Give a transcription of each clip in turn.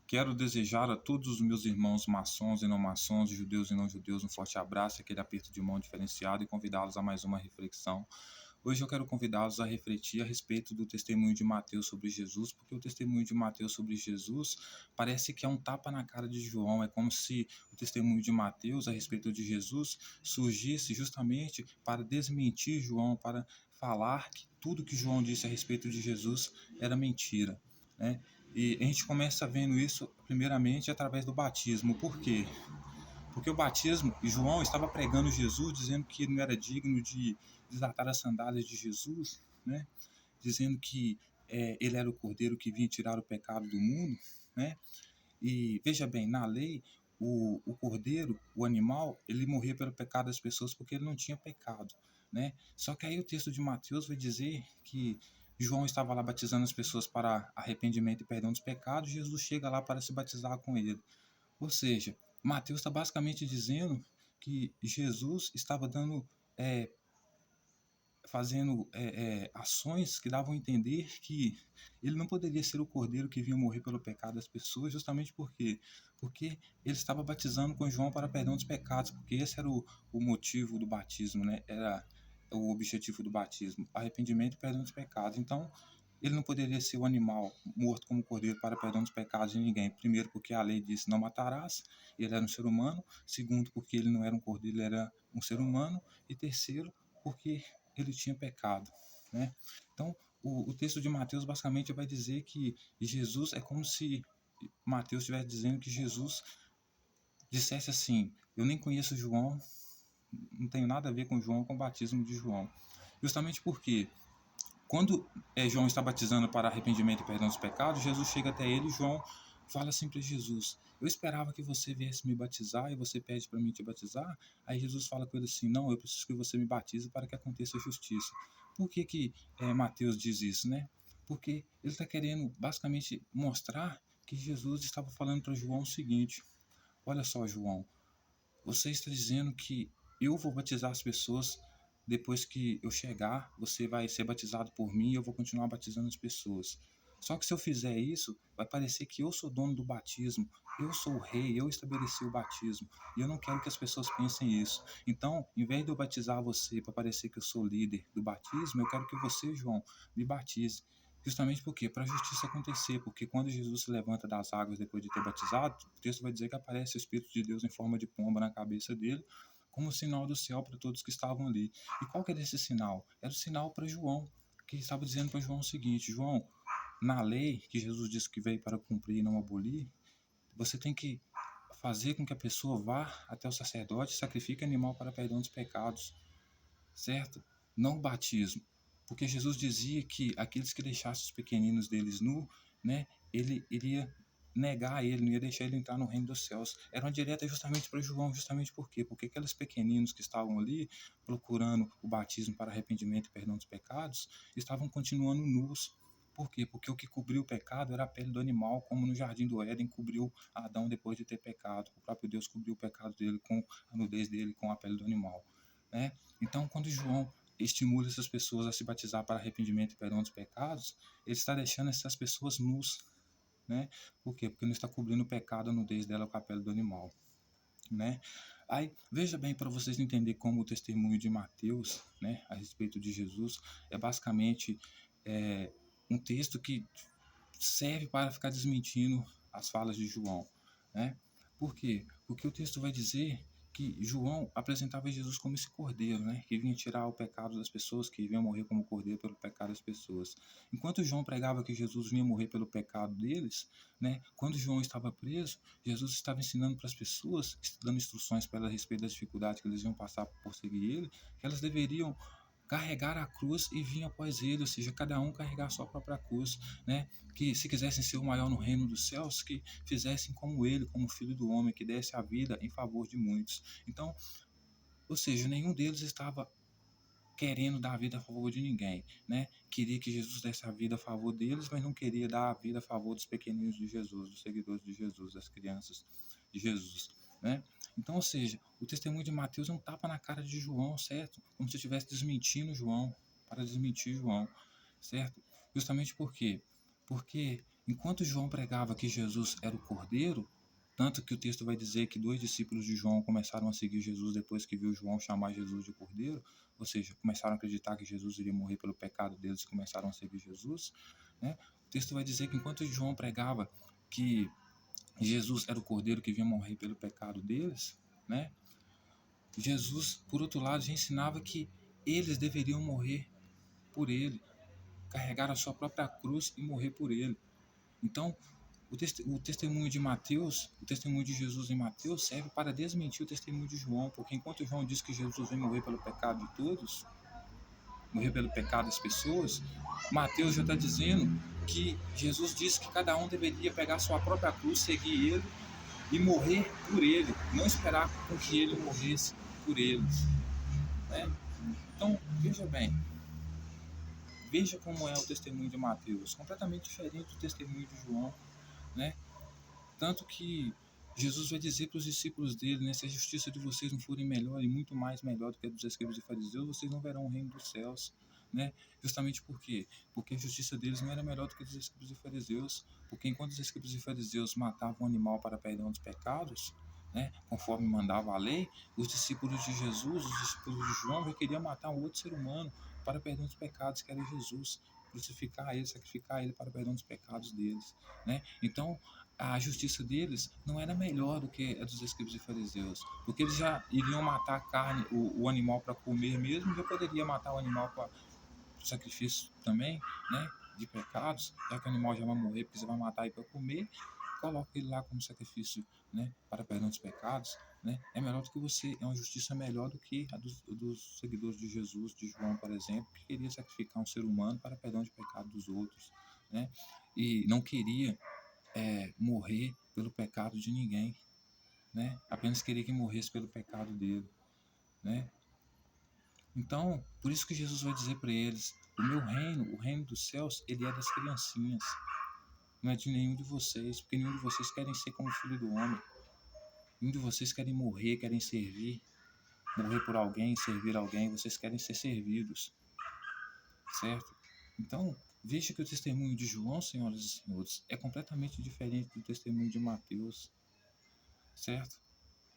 Quero desejar a todos os meus irmãos maçons e não maçons, judeus e não judeus, um forte abraço, aquele aperto de mão diferenciado e convidá-los a mais uma reflexão. Hoje eu quero convidá-los a refletir a respeito do testemunho de Mateus sobre Jesus, porque o testemunho de Mateus sobre Jesus parece que é um tapa na cara de João. É como se o testemunho de Mateus a respeito de Jesus surgisse justamente para desmentir João, para falar que tudo que João disse a respeito de Jesus era mentira, né? E a gente começa vendo isso primeiramente através do batismo. Por quê? Porque o batismo, João estava pregando Jesus, dizendo que ele não era digno de desatar as sandálias de Jesus, né? Dizendo que ele era o cordeiro que vinha tirar o pecado do mundo, né? E veja bem, na lei, o cordeiro, o animal, ele morria pelo pecado das pessoas porque ele não tinha pecado, né? Só que aí o texto de Mateus vai dizer que João estava lá batizando as pessoas para arrependimento e perdão dos pecados, Jesus chega lá para se batizar com ele. Ou seja, Mateus está basicamente dizendo que Jesus estava dando, é, fazendo ações que davam a entender que ele não poderia ser o cordeiro que vinha morrer pelo pecado das pessoas, justamente porque ele estava batizando com João para perdão dos pecados, porque esse era o motivo do batismo, né? Era o objetivo do batismo, arrependimento e perdão dos pecados. Então, ele não poderia ser o animal morto como cordeiro para perdão dos pecados de ninguém. Primeiro, porque a lei disse não matarás, ele era um ser humano. Segundo, porque ele não era um cordeiro, ele era um ser humano. E terceiro, porque ele tinha pecado, né? Então, o texto de Mateus basicamente vai dizer que Jesus é como se Mateus estivesse dizendo que Jesus dissesse assim: eu nem conheço João, não tenho nada a ver com João, com o batismo de João. Justamente porque quando João está batizando para arrependimento e perdão dos pecados, Jesus chega até ele e João fala assim para Jesus: eu esperava que você viesse me batizar e você pede para mim te batizar. Aí Jesus fala com ele assim: não, eu preciso que você me batize para que aconteça a justiça. Por que Mateus diz isso, né? Porque ele está querendo basicamente mostrar que Jesus estava falando para João o seguinte: olha só, João, você está dizendo que eu vou batizar as pessoas depois que eu chegar, você vai ser batizado por mim e eu vou continuar batizando as pessoas. Só que se eu fizer isso, vai parecer que eu sou dono do batismo, eu sou o rei, eu estabeleci o batismo. E eu não quero que as pessoas pensem isso. Então, em vez de eu batizar você para parecer que eu sou líder do batismo, eu quero que você, João, me batize. Justamente por quê? Para a justiça acontecer, porque quando Jesus se levanta das águas depois de ter batizado, o texto vai dizer que aparece o Espírito de Deus em forma de pomba na cabeça dele, como sinal do céu para todos que estavam ali. E qual que era esse sinal? Era o sinal para João, que estava dizendo para João o seguinte: João, na lei que Jesus disse que veio para cumprir e não abolir, você tem que fazer com que a pessoa vá até o sacerdote e sacrifique animal para perdão dos pecados, certo? Não o batismo. Porque Jesus dizia que aqueles que deixassem os pequeninos deles nu, né, ele iria negar ele, não ia deixar ele entrar no reino dos céus. Era uma direta justamente para João, justamente por quê? Porque aqueles pequeninos que estavam ali procurando o batismo para arrependimento e perdão dos pecados, estavam continuando nus. Por quê? Porque o que cobriu o pecado era a pele do animal, como no jardim do Éden cobriu Adão depois de ter pecado. O próprio Deus cobriu o pecado dele com a nudez dele, com a pele do animal, né? Então, quando João estimula essas pessoas a se batizar para arrependimento e perdão dos pecados, ele está deixando essas pessoas nus, né? Por quê? Porque não está cobrindo o pecado, a nudez dela com a pele do animal, né? Aí, veja bem, para vocês entenderem como o testemunho de Mateus, né, a respeito de Jesus, é basicamente é, um texto que serve para ficar desmentindo as falas de João, né? Por quê? Porque o texto vai dizer que João apresentava Jesus como esse cordeiro, né? Que vinha tirar o pecado das pessoas, que vinha morrer como cordeiro pelo pecado das pessoas. Enquanto João pregava que Jesus vinha morrer pelo pecado deles, né? Quando João estava preso, Jesus estava ensinando para as pessoas, dando instruções para elas a respeito das dificuldades que eles iam passar por seguir ele, que elas deveriam carregar a cruz e vir após ele, ou seja, cada um carregar a sua própria cruz, né? Que se quisessem ser o maior no reino dos céus, que fizessem como ele, como filho do homem, que desse a vida em favor de muitos. Então, ou seja, nenhum deles estava querendo dar a vida a favor de ninguém, né? Queria que Jesus desse a vida a favor deles, mas não queria dar a vida a favor dos pequeninos de Jesus, dos seguidores de Jesus, das crianças de Jesus, né? Então, ou seja, o testemunho de Mateus é um tapa na cara de João, certo? Como se estivesse desmentindo João, para desmentir João, certo? Justamente por quê? Porque Enquanto João pregava que Jesus era o Cordeiro, tanto que o texto vai dizer que 2 discípulos de João começaram a seguir Jesus depois que viu João chamar Jesus de Cordeiro, ou seja, começaram a acreditar que Jesus iria morrer pelo pecado deles e começaram a seguir Jesus, né? O texto vai dizer que enquanto João pregava que Jesus era o Cordeiro que vinha morrer pelo pecado deles, né? Jesus, por outro lado, já ensinava que eles deveriam morrer por ele, carregar a sua própria cruz e morrer por ele. Então, o testemunho de Mateus, o testemunho de Jesus em Mateus serve para desmentir o testemunho de João, porque enquanto João diz que Jesus vem morrer pelo pecado de todos, morrer pelo pecado das pessoas, Mateus já está dizendo que Jesus disse que cada um deveria pegar sua própria cruz, seguir ele e morrer por ele, não esperar com que ele morresse por eles, né? Então, veja bem, veja como é o testemunho de Mateus, completamente diferente do testemunho de João, né? Tanto que Jesus vai dizer para os discípulos dele, né, se a justiça de vocês não forem melhor e muito mais melhor do que a dos escribas e fariseus, vocês não verão o reino dos céus, né? Justamente por quê? Porque a justiça deles não era melhor do que a dos escribas e fariseus, porque enquanto os escribas e fariseus matavam o animal para perdão dos pecados, né, conforme mandava a lei, os discípulos de Jesus, os discípulos de João, requeriam matar um outro ser humano para perdão dos pecados, que era Jesus, crucificar ele, sacrificar ele para perdão dos pecados deles, né? Então, a justiça deles não era melhor do que a dos escribas e fariseus, porque eles já iriam matar a carne, o animal para comer mesmo, já poderia matar o animal para sacrifício também, né, de pecados, já que o animal já vai morrer, porque você vai matar ele para comer, coloca ele lá como sacrifício, né, para perdão dos pecados, né, é melhor do que você, é uma justiça melhor do que a dos seguidores de Jesus, de João, por exemplo, que queria sacrificar um ser humano para perdão de pecado dos outros, né, e não queria morrer pelo pecado de ninguém, né? Apenas queria que morresse pelo pecado dele, né? Então, por isso que Jesus vai dizer para eles: o meu reino, o reino dos céus, ele é das criancinhas, não é de nenhum de vocês, porque nenhum de vocês querem ser como o filho do homem, nenhum de vocês querem morrer, querem servir, morrer por alguém, servir alguém, vocês querem ser servidos, certo? Então, veja que o testemunho de João, senhoras e senhores, é completamente diferente do testemunho de Mateus, certo?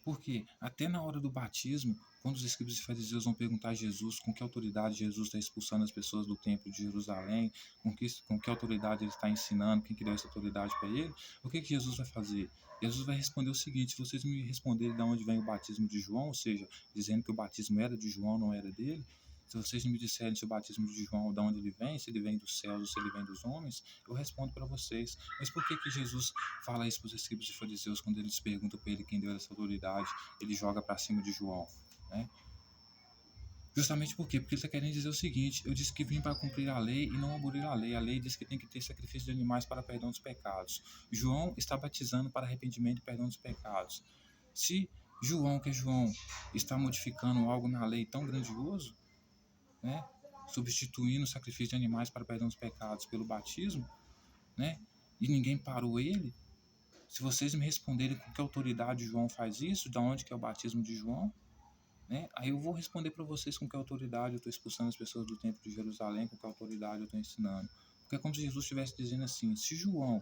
Porque até na hora do batismo, quando os escribas e fariseus vão perguntar a Jesus com que autoridade Jesus está expulsando as pessoas do templo de Jerusalém, com que autoridade ele está ensinando, quem que deu essa autoridade para ele, o que Jesus vai fazer? Jesus vai responder o seguinte: se vocês me responderem de onde vem o batismo de João, ou seja, dizendo que o batismo era de João, não era dele, se vocês me disserem se o batismo de João, de onde ele vem, se ele vem dos céus ou se ele vem dos homens, eu respondo para vocês. Mas por que Jesus fala isso para os escribas e fariseus quando eles perguntam para ele quem deu essa autoridade? Ele joga para cima de João, né? Justamente por quê? Porque ele está querendo dizer o seguinte: eu disse que vim para cumprir a lei e não abolir a lei. A lei diz que tem que ter sacrifício de animais para perdão dos pecados. João está batizando para arrependimento e perdão dos pecados. Se João, que é João, está modificando algo na lei tão grandioso, né, substituindo o sacrifício de animais para perdão dos pecados pelo batismo, né, e ninguém parou ele, se vocês me responderem com que autoridade João faz isso, de onde que é o batismo de João, né, aí eu vou responder para vocês com que autoridade eu estou expulsando as pessoas do templo de Jerusalém, com que autoridade eu estou ensinando. Porque é como se Jesus estivesse dizendo assim: se João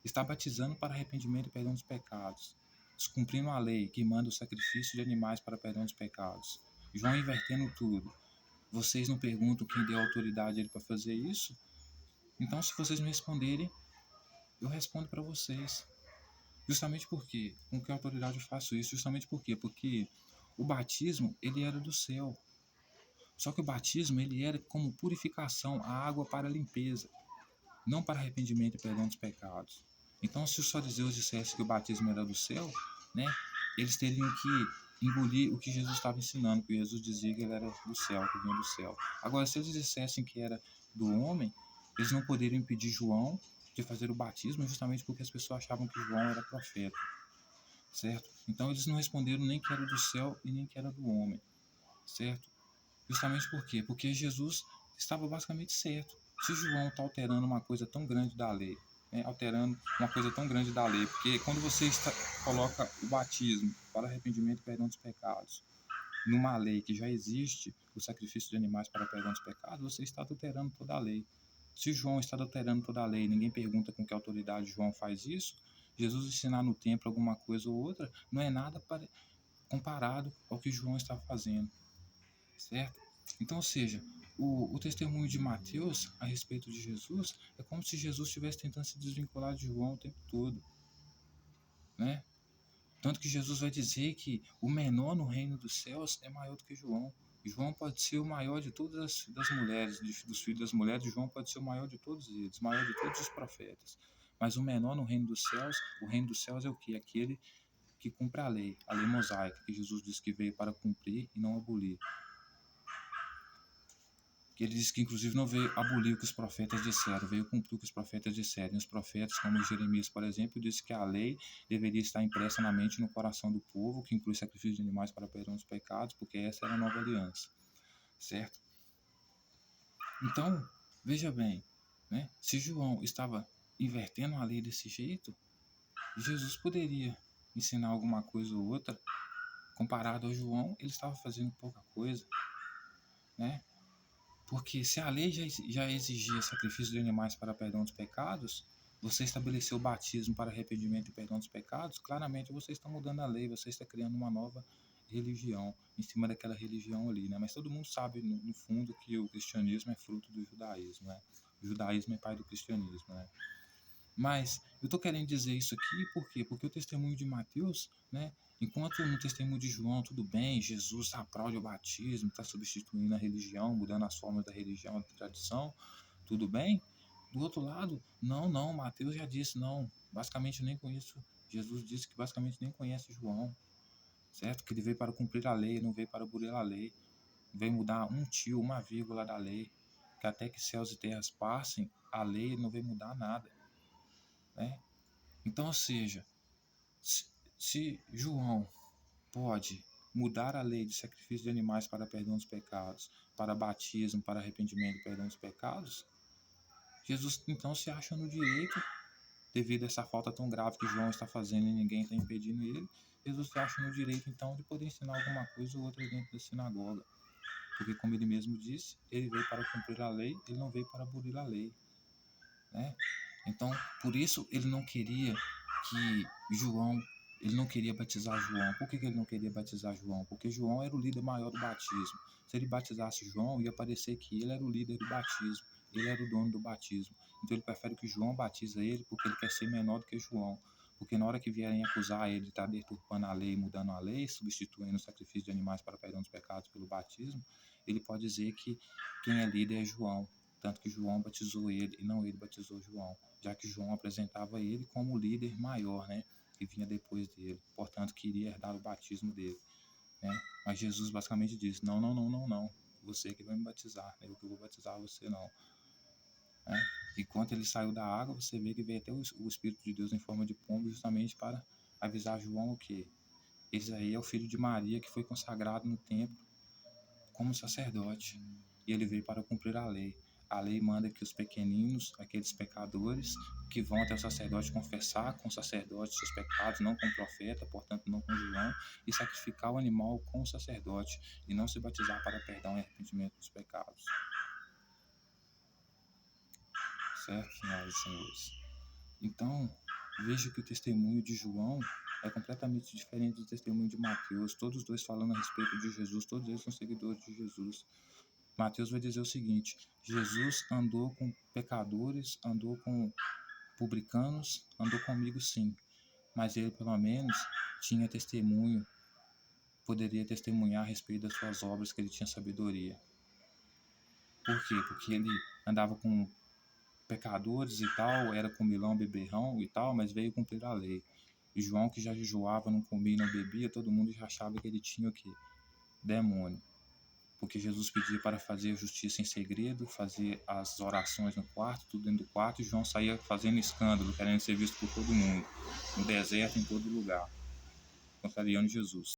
está batizando para arrependimento e perdão dos pecados, descumprindo a lei que manda o sacrifício de animais para perdão dos pecados, João invertendo tudo, vocês não perguntam quem deu autoridade a ele para fazer isso? Então, se vocês me responderem, eu respondo para vocês. Justamente porque, com que autoridade eu faço isso? Justamente por quê? Porque o batismo, ele era do céu. Só que o batismo, ele era como purificação, a água para limpeza, não para arrependimento e perdão dos pecados. Então, se os fariseus dissessem que o batismo era do céu, né, eles teriam que engolir o que Jesus estava ensinando, porque Jesus dizia que ele era do céu, que vinha do céu. Agora, se eles dissessem que era do homem, eles não poderiam impedir João de fazer o batismo, justamente porque as pessoas achavam que João era profeta, certo? Então, eles não responderam nem que era do céu e nem que era do homem, certo? Justamente por quê? Porque Jesus estava basicamente certo. Se João está alterando uma coisa tão grande da lei, né, alterando uma coisa tão grande da lei, porque quando você coloca o batismo para arrependimento e perdão dos pecados numa lei que já existe, o sacrifício de animais para perdão dos pecados, você está alterando toda a lei, Se João está adulterando toda a lei, ninguém pergunta com que autoridade João faz isso. Jesus ensinar no templo alguma coisa ou outra não é nada comparado ao que João está fazendo, certo? Então, ou seja, o testemunho de Mateus a respeito de Jesus é como se Jesus estivesse tentando se desvincular de João o tempo todo, né? Tanto que Jesus vai dizer que o menor no reino dos céus é maior do que João. João pode ser o maior de todas das mulheres, dos filhos das mulheres, João pode ser o maior de todos eles, o maior de todos os profetas. Mas o menor no reino dos céus, o reino dos céus é o quê? Aquele que cumpre a lei mosaica, que Jesus disse que veio para cumprir e não abolir. Que ele disse que inclusive não veio abolir o que os profetas disseram, veio cumprir o que os profetas disseram. E os profetas, como Jeremias, por exemplo, disse que a lei deveria estar impressa na mente e no coração do povo, que inclui sacrifício de animais para perdão dos pecados, porque essa era a nova aliança, certo? Então, veja bem, né? Se João estava invertendo a lei desse jeito, Jesus poderia ensinar alguma coisa ou outra. Comparado a João, ele estava fazendo pouca coisa, né? Porque se a lei já exigia sacrifício de animais para perdão dos pecados, você estabeleceu o batismo para arrependimento e perdão dos pecados, claramente você está mudando a lei, você está criando uma nova religião em cima daquela religião ali, né? Mas todo mundo sabe, no fundo, que o cristianismo é fruto do judaísmo, né? O judaísmo é pai do cristianismo, né? Mas eu estou querendo dizer isso aqui por quê? Porque o testemunho de Mateus, né? Enquanto no testemunho de João, tudo bem, Jesus aprova o batismo, está substituindo a religião, mudando as formas da religião, da tradição, tudo bem. Do outro lado, não, Mateus já disse, não, basicamente eu nem conheço, Jesus disse que basicamente nem conhece João, certo? Que ele veio para cumprir a lei, não veio para abolir a lei, veio mudar um tio, uma vírgula da lei, que até que céus e terras passem, a lei não veio mudar nada, né? Então, ou seja, se João pode mudar a lei de sacrifício de animais para perdão dos pecados, para batismo, para arrependimento e perdão dos pecados, Jesus então se acha no direito, devido a essa falta tão grave que João está fazendo e ninguém está impedindo ele, Jesus se acha no direito então de poder ensinar alguma coisa ou outra dentro da sinagoga. Porque, como ele mesmo disse, ele veio para cumprir a lei, ele não veio para abolir a lei, né? Então, por isso ele não queria ele não queria batizar João. Por que ele não queria batizar João? Porque João era o líder maior do batismo. Se ele batizasse João, ia parecer que ele era o líder do batismo, ele era o dono do batismo. Então ele prefere que João batize ele porque ele quer ser menor do que João. Porque na hora que vierem acusar ele de estar deturpando a lei, mudando a lei, substituindo o sacrifício de animais para perdão dos pecados pelo batismo, ele pode dizer que quem é líder é João. Tanto que João batizou ele e não ele batizou João, já que João apresentava ele como o líder maior, né, que vinha depois dele, portanto que iria herdar o batismo dele, né? Mas Jesus basicamente disse, não, você que vai me batizar, né? Eu que vou batizar você não, né? E quando ele saiu da água, você vê que veio até o Espírito de Deus em forma de pombo, justamente para avisar João o quê? Esse aí é o filho de Maria que foi consagrado no templo como sacerdote, e ele veio para cumprir a lei. A lei manda que os pequeninos, aqueles pecadores, que vão até o sacerdote confessar com o sacerdote seus pecados, não com o profeta, portanto não com João, e sacrificar o animal com o sacerdote, e não se batizar para perdão e arrependimento dos pecados. Certo, senhoras e senhores? Então, veja que o testemunho de João é completamente diferente do testemunho de Mateus, todos os dois falando a respeito de Jesus, todos eles são seguidores de Jesus. Mateus vai dizer o seguinte: Jesus andou com pecadores, andou com publicanos, andou comigo sim, mas ele pelo menos tinha testemunho, poderia testemunhar a respeito das suas obras, que ele tinha sabedoria. Por quê? Porque ele andava com pecadores e tal, era comilão, beberrão e tal, mas veio cumprir a lei. E João, que já jejuava, não comia, não bebia, todo mundo já achava que ele tinha o quê? Demônio. Porque Jesus pedia para fazer a justiça em segredo, fazer as orações no quarto, tudo dentro do quarto, e João saía fazendo escândalo, querendo ser visto por todo mundo, no deserto, em todo lugar, contrariando Jesus.